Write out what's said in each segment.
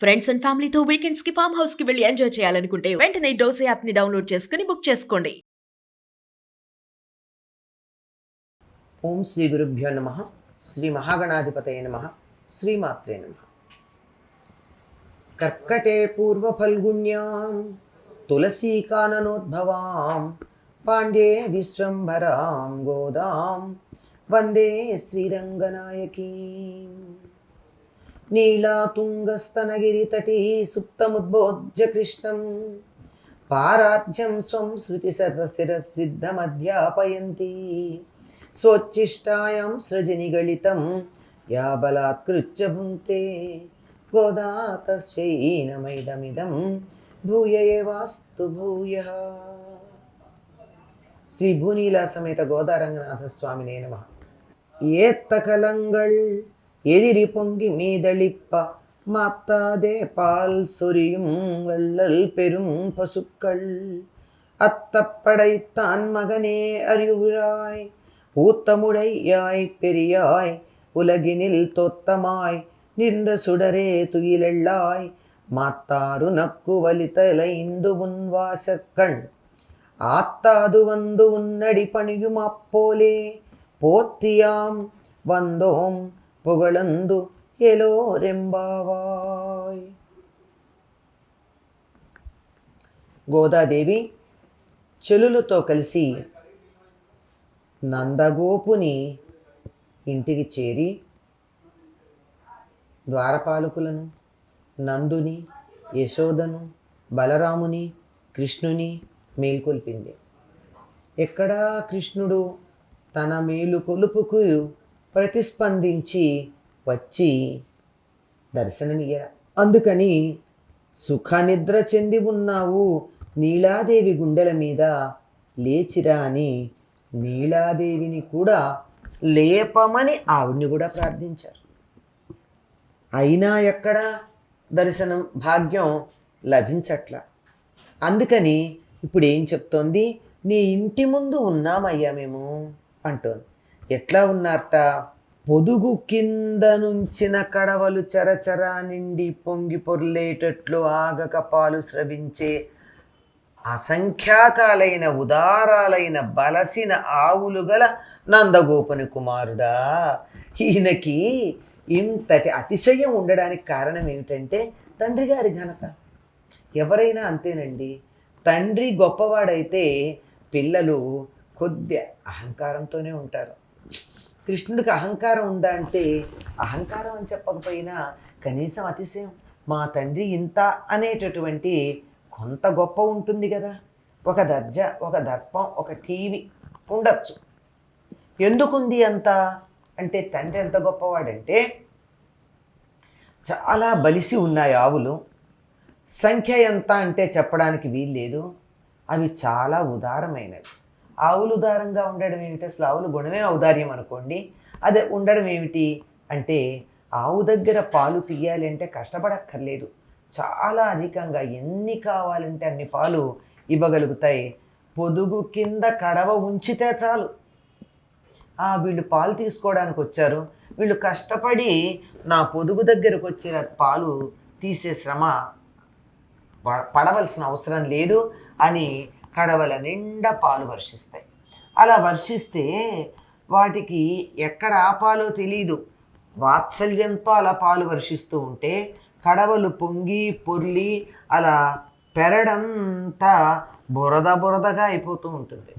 Friends and ఫ్యామిలీతో weekends కి farm house కి వెళ్ళి ఎంజాయ్ చేయాలనుకుంటే వెంటనే డోసే యాప్ ని డౌన్లోడ్ చేసుకుని బుక్ చేసుకోండి. ఓం శ్రీ గురుభ్యో నమ. శ్రీ మహాగణాధిపతయ నమ. శ్రీమాత్రే నమ. కర్కటే పూర్వఫల్గుణ్యాం తులసీకాననోద్భవాం పాండ్యే విశ్వంభరాం గోదాం వందే శ్రీరంగనాయకీ. నీళాతుంగస్తనగిరితటీ సుప్తముద్బోధ్య కృష్ణం పారార్ధ్యం స్వం శృతిశతశిరసిద్ధమధ్యాపయంతి స్వోచ్ఛిష్టాయాం సృజనిగళితం యా బలాత్కృత్య భుంక్తే గోదా తస్యై నమైదమిదం భూయ ఏవాస్తు భూయః. శ్రీ భూనీలా సమేత గోదారంగనాథ స్వామినే నమః. ஏத்தகலங்கள் எதிரி பொங்கி மீதளிப்ப மாத்தாதே பால் சொரியும் வள்ளல் பெரும் பசுக்கள் அத்தப்படைத்தான் மகனே அறிவுராய் ஊத்தமுடையாய் பெரியாய் உலகினில் தொத்தமாய் நின்ற சுடரே துயிலெள்ளாய் மாத்தாரு நக்கு வலித்தலைந்து உன் வாசற்கண் ஆத்தாது வந்து உன்னடி பணியும் அப்போலே போத்தியாம் வந்தோம் புகழందు ఎలోరెంబావాయ్. గోదాదేవి చెలులతో కలిసి నందగోపుని ఇంటికి చేరి ద్వారపాలకులను, నందుని, యశోదను, బలరాముని, కృష్ణుని మేల్కొల్పింది. ఎక్కడా కృష్ణుడు తన మేలుకొలుపుకు ప్రతిస్పందించి వచ్చి దర్శనమియ్య. అందుకని సుఖనిద్ర చెంది ఉన్నావు, నీలాదేవి గుండెల మీద లేచిరా అని నీలాదేవిని కూడా లేపమని ఆవిడ్ని కూడా ప్రార్థించారు. అయినా ఎక్కడ దర్శనం భాగ్యం లభించట్ల. అందుకని ఇప్పుడు ఏం చెప్తోంది, నీ ఇంటి ముందు ఉన్నామయ్యా మేము అంటోంది. ఎట్లా ఉన్నారట, పొదుగు కింద నుంచిన కడవలు చరచరా నిండి పొంగి పొర్లేటట్లు ఆగక పాలు స్రవించే అసంఖ్యాకాలైన ఉదారాలైన బలసిన ఆవులు గల నందగోపుని కుమారుడా. ఈయనకి ఇంతటి అతిశయం ఉండడానికి కారణం ఏమిటంటే తండ్రి గారి ఘనత. ఎవరైనా అంతేనండి, తండ్రి గొప్పవాడైతే పిల్లలు కొద్ది అహంకారంతోనే ఉంటారు. కృష్ణుడికి అహంకారం ఉందా అంటే అహంకారం అని చెప్పకపోయినా కనీసం అతిశయం, మా తండ్రి ఇంత అనేటటువంటి కొంత గొప్ప ఉంటుంది కదా. ఒక దర్జా, ఒక దర్పం, ఒక టీవీ ఉండొచ్చు. ఎందుకుంది అంత అంటే తండ్రి ఎంత గొప్పవాడంటే చాలా బలిసి ఉన్నాయి ఆవులు. సంఖ్య ఎంత అంటే చెప్పడానికి వీల్లేదు. అవి చాలా ఉదారమైనవి. ఆవులు ఉదారంగా ఉండడం ఏమిటి, అసలు ఆవుల గుణమే ఔదార్యం అనుకోండి. అదే ఉండడం ఏమిటి అంటే ఆవు దగ్గర పాలు తీయాలి అంటే కష్టపడక్కర్లేదు. చాలా అధికంగా ఎన్ని కావాలంటే అన్ని పాలు ఇవ్వగలుగుతాయి. పొదుగు కింద కడవ ఉంచితే చాలు. వీళ్ళు పాలు తీసుకోవడానికి వచ్చారు, వీళ్ళు కష్టపడి నా పొదుగు దగ్గరకు వచ్చిన పాలు తీసే శ్రమ పడవలసిన అవసరం లేదు అని కడవల నిండా పాలు వర్షిస్తాయి. అలా వర్షిస్తే వాటికి ఎక్కడ ఆపాలో తెలీదు. వాత్సల్యంతో అలా పాలు వర్షిస్తూ ఉంటే కడవలు పొంగి పొర్లి అలా పెరడంతా బురద బురదగా అయిపోతూ ఉంటుంది.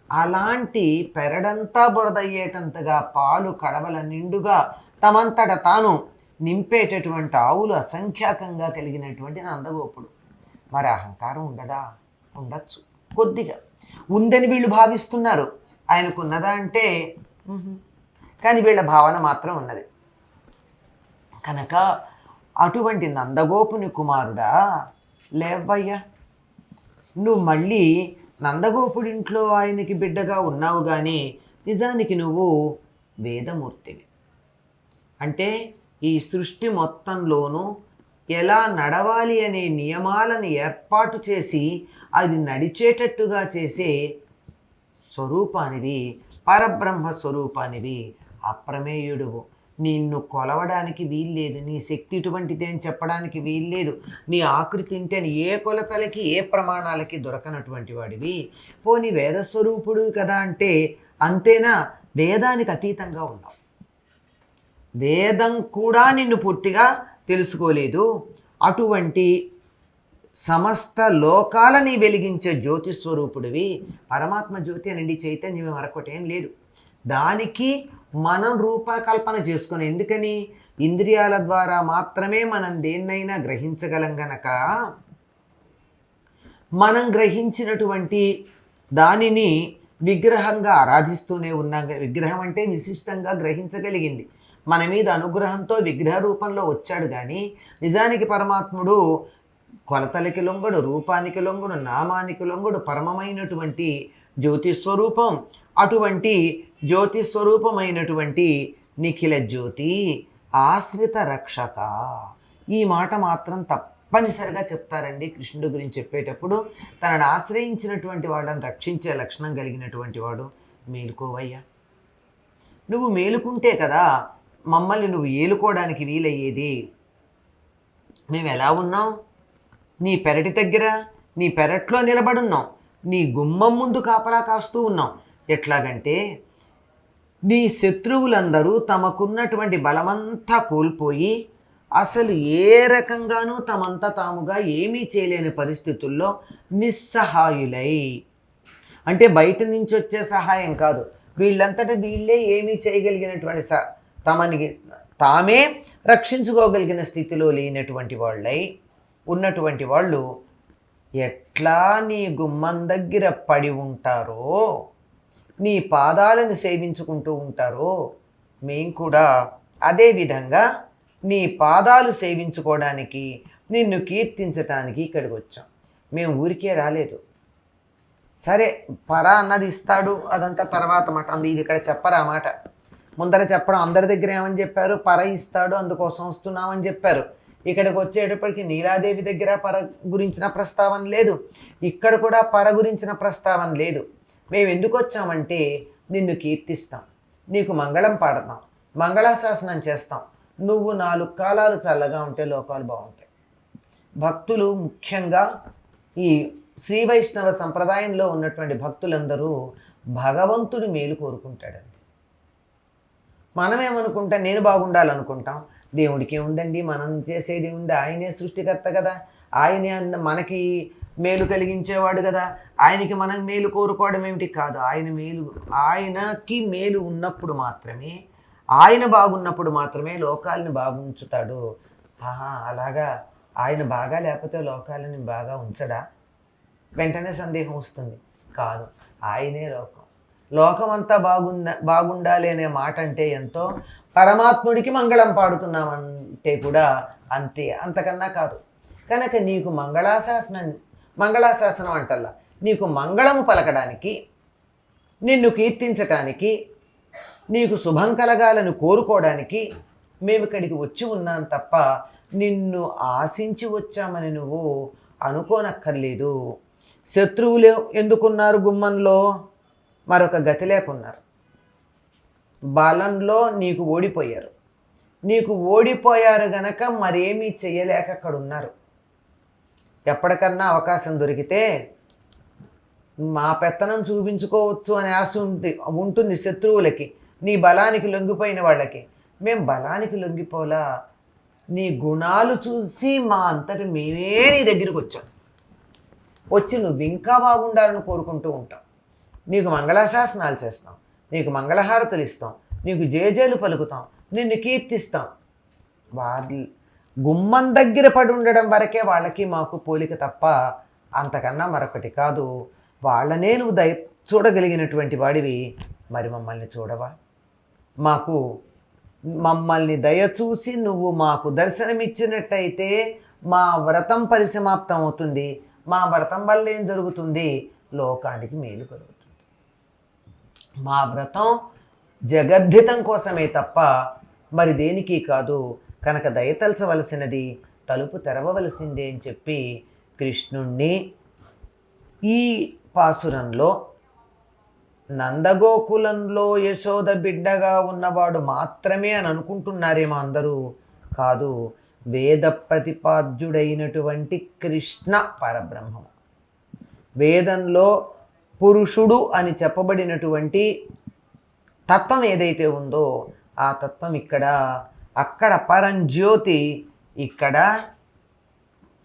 అలాంటి పెరడంతా బురద అయ్యేటంతగా పాలు కడవల నిండుగా తమంతట తాను నింపేటటువంటి ఆవులు అసంఖ్యాకంగా కలిగినటువంటి నందగోపుడు. మరి అహంకారం ఉండదా? ఉండొచ్చు, కొద్దిగా ఉందని వీళ్ళు భావిస్తున్నారు. ఆయనకున్నదా అంటే కానీ వీళ్ళ భావన మాత్రం ఉన్నది. కనుక అటువంటి నందగోపుని కుమారుడా లేవయ్యా, నువ్వు మళ్ళీ నందగోపుడింట్లో ఆయనకి బిడ్డగా ఉన్నావు, కానీ నిజానికి నువ్వు వేదమూర్తివి. అంటే ఈ సృష్టి మొత్తంలోనూ ఎలా నడవాలి అనే నియమాలను ఏర్పాటు చేసి అది నడిచేటట్టుగా చేసే స్వరూపానివి, పరబ్రహ్మ స్వరూపానివి, అప్రమేయుడువు. నిన్ను కొలవడానికి వీల్లేదు, నీ శక్తి ఇటువంటిది అని చెప్పడానికి వీల్లేదు, నీ ఆకృతి ఇంతే అని ఏ కొలతలకి ఏ ప్రమాణాలకి దొరకనటువంటి వాడివి. పోనీ వేదస్వరూపుడు కదా అంటే అంతేనా? వేదానికి అతీతంగా ఉన్నావు. వేదం కూడా నిన్ను పూర్తిగా తెలుసుకోలేదు. అటువంటి సమస్త లోకాలని వెలిగించే జ్యోతి స్వరూపుడివి. పరమాత్మ జ్యోతి అనండి, చైతన్యం మరొకటేం లేదు. దానికి మనం రూపకల్పన చేసుకుని, ఎందుకని ఇంద్రియాల ద్వారా మాత్రమే మనం దేన్నైనా గ్రహించగలం గనక మనం గ్రహించినటువంటి దానిని విగ్రహంగా ఆరాధిస్తూనే ఉన్నాం. విగ్రహం అంటే విశిష్టంగా గ్రహించగలిగింది. మన మీద అనుగ్రహంతో విగ్రహ రూపంలో వచ్చాడు, కానీ నిజానికి పరమాత్ముడు కొలతలకి లొంగడు, రూపానికి లొంగడు, నామానికి లొంగడు, పరమమైనటువంటి జ్యోతిస్వరూపం. అటువంటి జ్యోతిస్వరూపమైనటువంటి నిఖిల జ్యోతి ఆశ్రిత రక్షక. ఈ మాట మాత్రం తప్పనిసరిగా చెప్తారండి కృష్ణుడి గురించి చెప్పేటప్పుడు. తనను ఆశ్రయించినటువంటి వాళ్ళని రక్షించే లక్షణం కలిగినటువంటి వాడు. మేలుకోవయ్యా, నువ్వు మేలుకుంటే కదా మమ్మల్ని నువ్వు ఏలుకోవడానికి వీలయ్యేది. మేము ఎలా ఉన్నాం? నీ పెరటి దగ్గర, నీ పెరట్లో నిలబడున్నాం, నీ గుమ్మం ముందు కాపలా కాస్తూ ఉన్నాం. ఎట్లాగంటే నీ శత్రువులందరూ తమకున్నటువంటి బలమంతా కోల్పోయి అసలు ఏ రకంగానూ తమంతా తాముగా ఏమీ చేయలేని పరిస్థితుల్లో నిస్సహాయులై, అంటే బయట నుంచి వచ్చే సహాయం కాదు, వీళ్ళంతటా వీళ్ళే ఏమీ చేయగలిగినటువంటి తమని తామే రక్షించుకోగలిగిన స్థితిలో లేనటువంటి వాళ్ళై ఉన్నటువంటి వాళ్ళు ఎట్లా నీ గుమ్మం దగ్గర పడి ఉంటారో, నీ పాదాలను సేవించుకుంటూ ఉంటారో, మేం కూడా అదే విధంగా నీ పాదాలు సేవించుకోవడానికి, నిన్ను కీర్తించటానికి ఇక్కడికి వచ్చాం. మేము ఊరికే రాలేదు. సరే, పర అన్నది ఇస్తాడు, అదంతా తర్వాత మాట. ఇది ఇక్కడ చెప్పరా మాట. ముందర చెప్పడం అందరి దగ్గర ఏమని చెప్పారు? పర ఇస్తాడు, అందుకోసం వస్తున్నామని చెప్పారు. ఇక్కడికి వచ్చేటప్పటికి నీలాదేవి దగ్గర పర గురించిన ప్రస్తావన లేదు, ఇక్కడ కూడా పర గురించిన ప్రస్తావన లేదు. మేము ఎందుకు వచ్చామంటే నిన్ను కీర్తిస్తాం, నీకు మంగళం పాడతాం, మంగళాశాసనం చేస్తాం. నువ్వు 4 కాలాలు చల్లగా ఉంటే లోకాలు బాగుంటాయి. భక్తులు ముఖ్యంగా ఈ శ్రీ వైష్ణవ సంప్రదాయంలో ఉన్నటువంటి భక్తులందరూ భగవంతుడి మేలు కోరుకుంటాడండి. మనమేమనుకుంటాం? నేను బాగుండాలనుకుంటాం. దేవుడికి ఉందండి, మనం చేసేది ఉంది, ఆయనే సృష్టికర్త కదా, ఆయనే మనకి మేలు కలిగించేవాడు కదా, ఆయనకి మనం మేలు కోరుకోవడం ఏమిటి? కాదు, ఆయనకి మేలు ఉన్నప్పుడు మాత్రమే, ఆయన బాగున్నప్పుడు మాత్రమే లోకాలను బాగుంచుతాడు. అలాగా ఆయన బాగా లేకపోతే లోకాలని బాగా ఉంచడా? వెంటనే సందేహం వస్తుంది. కాదు, ఆయనే లోకం అంతా బాగుండాలి అనే మాట అంటే ఎంతో, పరమాత్ముడికి మంగళం పాడుతున్నామంటే కూడా అంతే, అంతకన్నా కాదు. కనుక నీకు మంగళాశాసనం అంటల్లా, నీకు మంగళము పలకడానికి, నిన్ను కీర్తించటానికి, నీకు శుభం కలగాలని కోరుకోవడానికి మేము ఇక్కడికి వచ్చి ఉన్నాం తప్ప నిన్ను ఆశించి వచ్చామని నువ్వు అనుకోనక్కర్లేదు. శత్రువులు ఎందుకున్నారు గుమ్మంలో? మరొక గతి లేకున్నారు. బలంలో నీకు ఓడిపోయారు. నీకు ఓడిపోయారు గనక మరేమీ చెయ్యలేక అక్కడ ఉన్నారు. ఎప్పటికన్నా అవకాశం దొరికితే మా పెత్తనం చూపించుకోవచ్చు అనే ఆశ ఉంటుంది శత్రువులకి, నీ బలానికి లొంగిపోయిన వాళ్ళకి. మేము బలానికి లొంగిపోలా, నీ గుణాలు చూసి మా అంతటి మేమే నీ దగ్గరికి వచ్చాం. వచ్చి నువ్వు ఇంకా బాగుండాలని కోరుకుంటూ ఉంటాం. నీకు మంగళాశాసనాలు చేస్తాం, నీకు మంగళహారతులు ఇస్తాం, నీకు జేజేలు పలుకుతాం, నిన్ను కీర్తిస్తాం. వాళ్ళ గుమ్మం దగ్గర పడి ఉండడం వరకే వాళ్ళకి మాకు పోలిక తప్ప అంతకన్నా మరొకటి కాదు. వాళ్ళనే నువ్వు చూడగలిగినటువంటి వాడివి, మరి మమ్మల్ని చూడవా? మమ్మల్ని దయచూసి నువ్వు మాకు దర్శనమిచ్చినట్టయితే మా వ్రతం పరిసమాప్తం అవుతుంది. మా వ్రతం వల్ల ఏం జరుగుతుంది? లోకానికి మేలు కలుగుతుంది. మా వ్రతం జగద్ధితం కోసమే తప్ప మరి దేనికి కాదు. కనుక దయతలచవలసినది, తలుపు తెరవవలసిందే అని చెప్పి కృష్ణుణ్ణి ఈ పాసురంలో నందగోకులంలో యశోద బిడ్డగా ఉన్నవాడు మాత్రమే అని అనుకుంటున్నారేమో అందరూ. కాదు, వేద ప్రతిపాద్యుడైనటువంటి కృష్ణ పరబ్రహ్మము. వేదంలో పురుషుడు అని చెప్పబడినటువంటి తత్వం ఏదైతే ఉందో ఆ తత్వం ఇక్కడ, అక్కడ పరంజ్యోతి, ఇక్కడ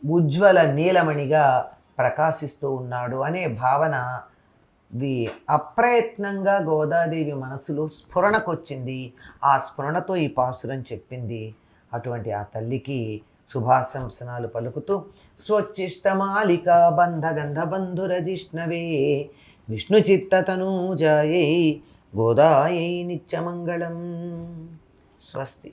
ఉజ్వల నీలమణిగా ప్రకాశిస్తూ ఉన్నాడు అనే భావన అప్రయత్నంగా గోదాదేవి మనసులో స్ఫురణకొచ్చింది. ఆ స్ఫురణతో ఈ పాసురం చెప్పింది. అటువంటి ఆ తల్లికి శుభాశంసనాలు పలుకుతూ స్వచ్చిష్టమాలిక బంధగంధ బంధురజిష్ణవే విష్ణు చిత్తతనూజాయై గోదాయై నిత్యమంగళం. స్వస్తి.